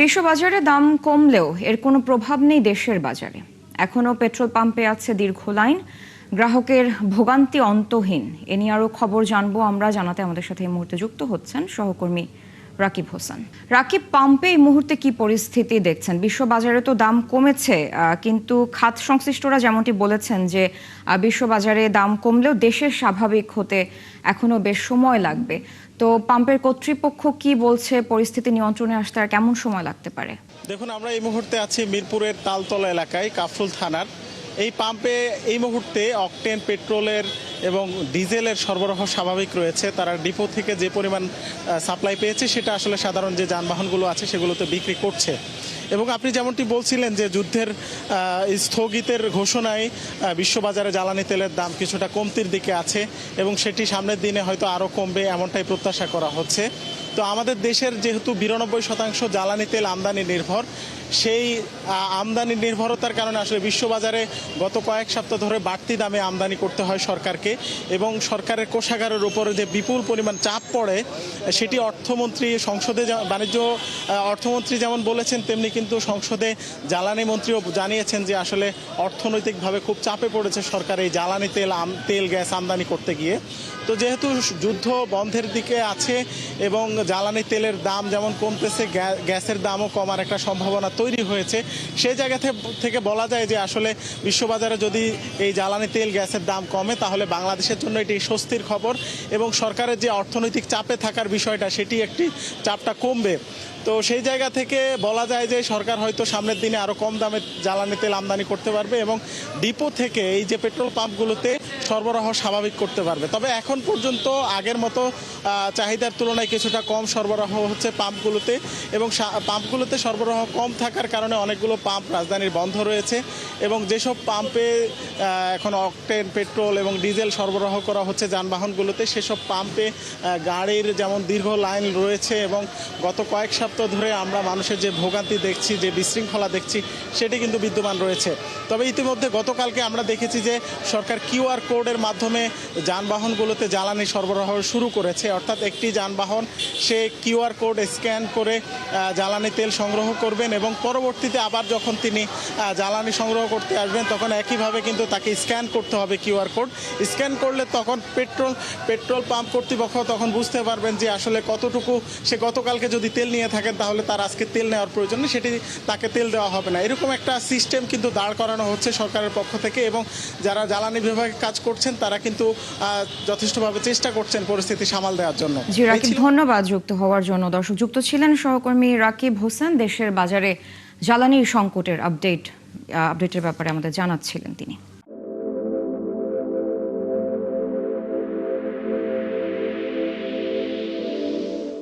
বিশ্ববাজারে দাম কমলেও এর কোনো প্রভাব নেই দেশের বাজারে। এখনও পেট্রোল পাম্পে আছে দীর্ঘ লাইন, গ্রাহকের ভোগান্তি অন্তহীন। এ নিয়ে আরও খবর জানবো আমরা। জানাতে আমাদের সাথে এই মুহূর্তে যুক্ত হচ্ছেন সহকর্মী রাকিব হোসেন। রাকিব, পাম্পে এই মুহূর্তে কি পরিস্থিতি দেখছেন? বিশ্ববাজারে তো দাম কমেছে, কিন্তু খাত সংশ্লিষ্টরা যেমনটি বলেছেন যে বিশ্ববাজারে দাম কমলেও দেশের স্বাভাবিক হতে এখনো বেশ সময় লাগবে। তো পাম্পের কর্তৃপক্ষ কি বলছে, পরিস্থিতি নিয়ন্ত্রণে আসতে আর কেমন সময় লাগতে পারে? দেখুন, আমরা এই মুহূর্তে আছি মিরপুরের তালতলা এলাকায়, কাফরুল থানার। এই পাম্পে এই মুহূর্তে অকটেন পেট্রোলের এবং ডিজেলের সরবরাহ স্বাভাবিক রয়েছে। তারা ডিপো থেকে যে পরিমাণ সাপ্লাই পেয়েছে সেটা আসলে সাধারণ যে যানবাহনগুলো আছে সেগুলোতে বিক্রি করছে। এবং আপনি যেমনটি বলছিলেন যে যুদ্ধের স্থগিতের ঘোষণায় বিশ্ববাজারে জ্বালানি তেলের দাম কিছুটা কমতির দিকে আছে এবং সেটি সামনের দিনে হয়তো আরও কমবে এমনটাই প্রত্যাশা করা হচ্ছে। তো আমাদের দেশের যেহেতু 92% জ্বালানি তেল আমদানি নির্ভর, সেই আমদানি নির্ভরতার কারণে আসলে বিশ্ববাজারে গত কয়েক সপ্তাহ ধরে বাড়তি দামে আমদানি করতে হয় সরকারকে, এবং সরকারের কোষাগারের উপরে যে বিপুল পরিমাণ চাপ পড়ে সেটি অর্থমন্ত্রী সংসদে বাণিজ্য অর্থমন্ত্রী যেমন বলেছেন, তেমনি কিন্তু সংসদে জ্বালানি মন্ত্রীও জানিয়েছেন যে আসলে অর্থনৈতিকভাবে খুব চাপে পড়েছে সরকার এই জ্বালানি তেল গ্যাস আমদানি করতে গিয়ে। তো যেহেতু যুদ্ধ বন্ধের দিকে আছে এবং জ্বালানি তেলের দাম যেমন কমতেছে, গ্যাসের দামও কমার একটা সম্ভাবনা তৈরি হয়েছে। সেই জায়গা থেকে বলা যায় যে আসলে বিশ্ববাজারে যদি এই জ্বালানি তেল গ্যাসের দাম কমে তাহলে বাংলাদেশের জন্য এটি স্বস্তির খবর, এবং সরকারের যে অর্থনৈতিক চাপে থাকার বিষয়টা সেটি একটি চাপটা কমবে। তো সেই জায়গা থেকে বলা যায় যে সরকার হয়তো সামনের দিনে আরও কম দামে জ্বালানি তেল আমদানি করতে পারবে এবং ডিপো থেকে এই যে পেট্রোল পাম্পগুলোতে সরবরাহ স্বাভাবিক করতে পারবে। তবে এখন পর্যন্ত আগের মতো চাহিদার তুলনায় কিছুটা কম সরবরাহ হচ্ছে পাম্পগুলোতে, এবং পাম্পগুলোতে সরবরাহ কম থাকার কারণে অনেকগুলো পাম্প রাজধানীর বন্ধ রয়েছে, এবং যেসব পাম্পে এখন অকটেন পেট্রোল এবং ডিজেল সরবরাহ করা হচ্ছে যানবাহনগুলোতে, সেসব পাম্পে গাড়ির যেমন দীর্ঘ লাইন রয়েছে, এবং গত কয়েক সপ্তাহ ধরে আমরা মানুষের যে ভোগান্তি দেখছি, যে বিশৃঙ্খলা দেখছি, সেটি কিন্তু বিদ্যমান রয়েছে। তবে ইতিমধ্যে গতকালকে আমরা দেখেছি যে সরকার কিউআর কোডের মাধ্যমে যানবাহনগুলোতে জ্বালানি সরবরাহ শুরু করেছে। অর্থাৎ একটি যানবাহন সে কিউআর কোড স্ক্যান করে জ্বালানি তেল সংগ্রহ করবেন, এবং পরবর্তীতে আবার যখন তিনি জ্বালানি সংগ্রহ করতে আসবেন তখন একইভাবে কিন্তু তাকে স্ক্যান করতে হবে কিউআর কোড। স্ক্যান করলে তখন পেট্রোল পাম্প কর্তৃপক্ষ তখন বুঝতে পারবেন যে আসলে কতটুকু সে গতকালকে যদি তেল নিয়ে থাকেন তাহলে তার আজকে তেল নেওয়ার প্রয়োজন নেই, সেটি তাকে তেল দেওয়া হবে না। এরকম একটা সিস্টেম কিন্তু দাঁড় করানো হচ্ছে সরকারের পক্ষ থেকে, এবং যারা জ্বালানি বিভাগে কাজ করছেন তারা কিন্তু যথেষ্টভাবে চেষ্টা করছেন পরিস্থিতি সামাল দেওয়ার জন্য। জি রাকিব, ধন্যবাদ যুক্ত হওয়ার জন্য। দর্শক, যুক্ত ছিলেন সহকর্মী রাকিব হোসেন। দেশের বাজারে জ্বালানির সংকটের আপডেটের ব্যাপারে আমাদের জানাচ্ছিলেন তিনি।